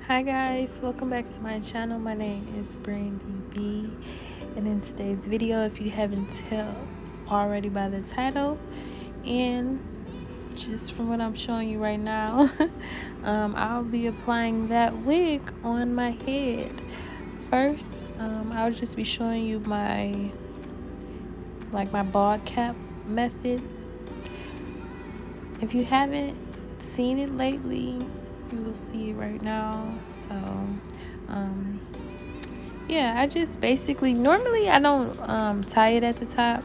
Hi guys, welcome back to my channel. My name is Brandi.b, and in today's video, if you haven't tell already by the title and just from what I'm showing you right now, I'll be applying that wig on my head. First, I'll just be showing you my bald cap method. If you haven't seen it lately, you will see it right now. So yeah, I just basically normally I don't tie it at the top.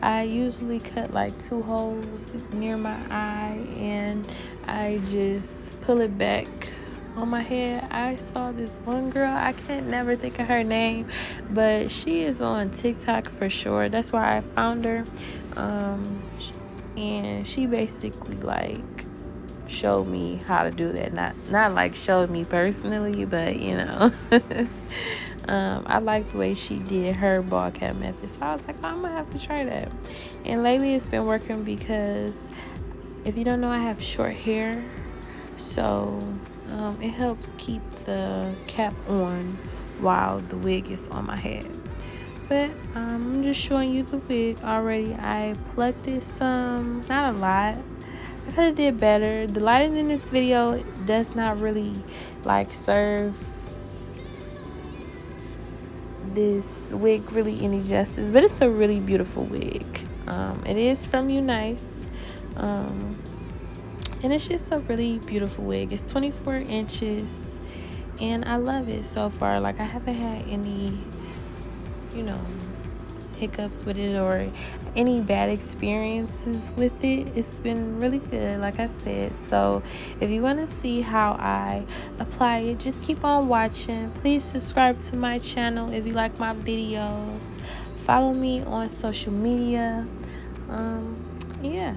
I usually cut like 2 holes near my eye and I just pull it back on my head. I saw this one girl, I can't never think of her name, but she is on TikTok for sure. That's why I found her. And she basically like showed me how to do that. Not like showed me personally, but I liked the way she did her ball cap method, so I was like, I'm gonna have to try that. And lately it's been working because if you don't know, I have short hair, so it helps keep the cap on while the wig is on my head. But I'm just showing you the wig already. I plucked it some, not a lot. I could have did better. The lighting in this video does not really like serve this wig really any justice, but it's a really beautiful wig. It is from UNice, and it's just a really beautiful wig. It's 24 inches, and I love it so far. Like, I haven't had any, you know, hiccups with it or any bad experiences with it. It's been really good, like I said. So if you want to see how I apply it, just keep on watching. Please subscribe to my channel if you like my videos. Follow me on social media. Yeah,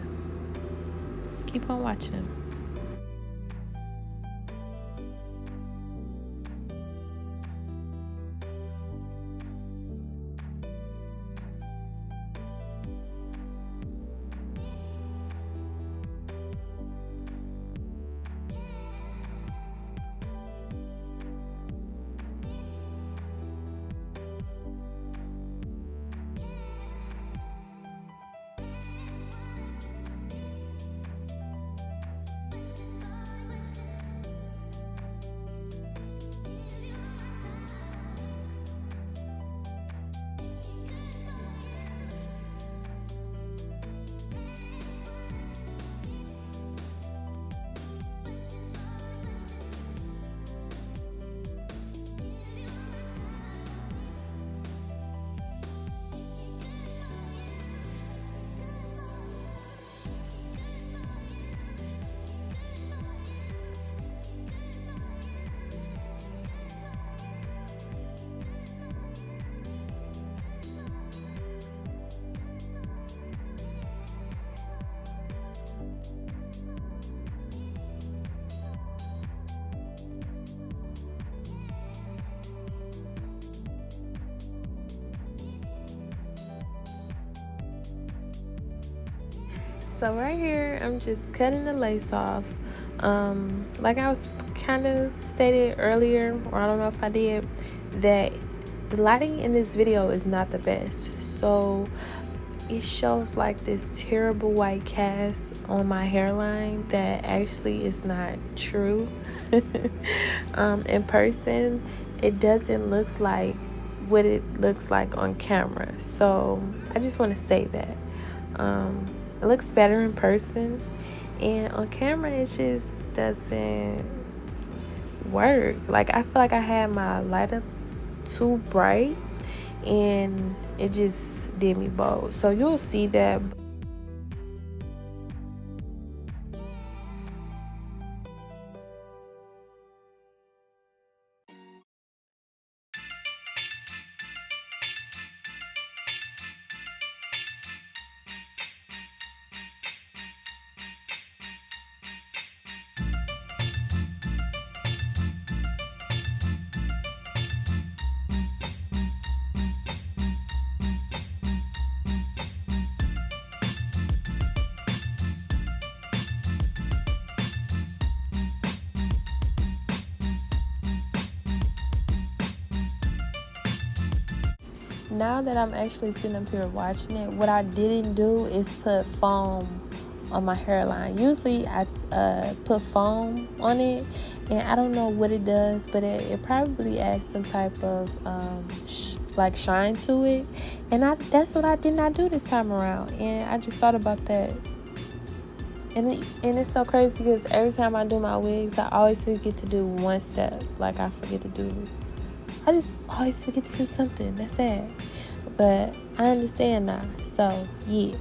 keep on watching. So right here, I'm just cutting the lace off. Like I was kind of stated earlier, or I don't know if I did, that the lighting in this video is not the best. So it shows like this terrible white cast on my hairline that actually is not true. In person, it doesn't look like what it looks like on camera. So I just want to say that. It looks better in person, and on camera it just doesn't work. Like, I feel like I had my light up too bright and it just did me bold. So you'll see that. now that I'm actually sitting up here watching it, what I didn't do is put foam on my hairline. Usually I put foam on it, and I don't know what it does, but it probably adds some type of like shine to it, and that's what I did not do this time around. And I just thought about that, and it's so crazy because every time I do my wigs, I always forget to do one step. Like I just always forget to do something. That's sad, but I understand now. So yeah.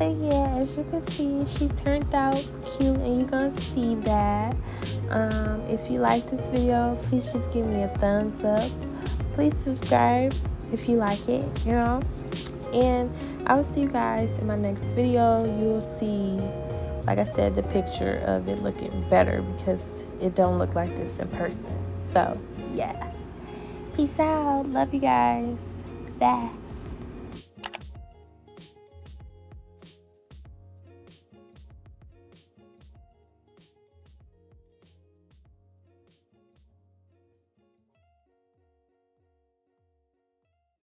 But yeah, as you can see, she turned out cute, and you're gonna see that. If you like this video, please just give me a thumbs up. Please subscribe if you like it, and I will see you guys in my next video. You'll see, like I said, the picture of it looking better because it don't look like this in person. So yeah, peace out. Love you guys. Bye.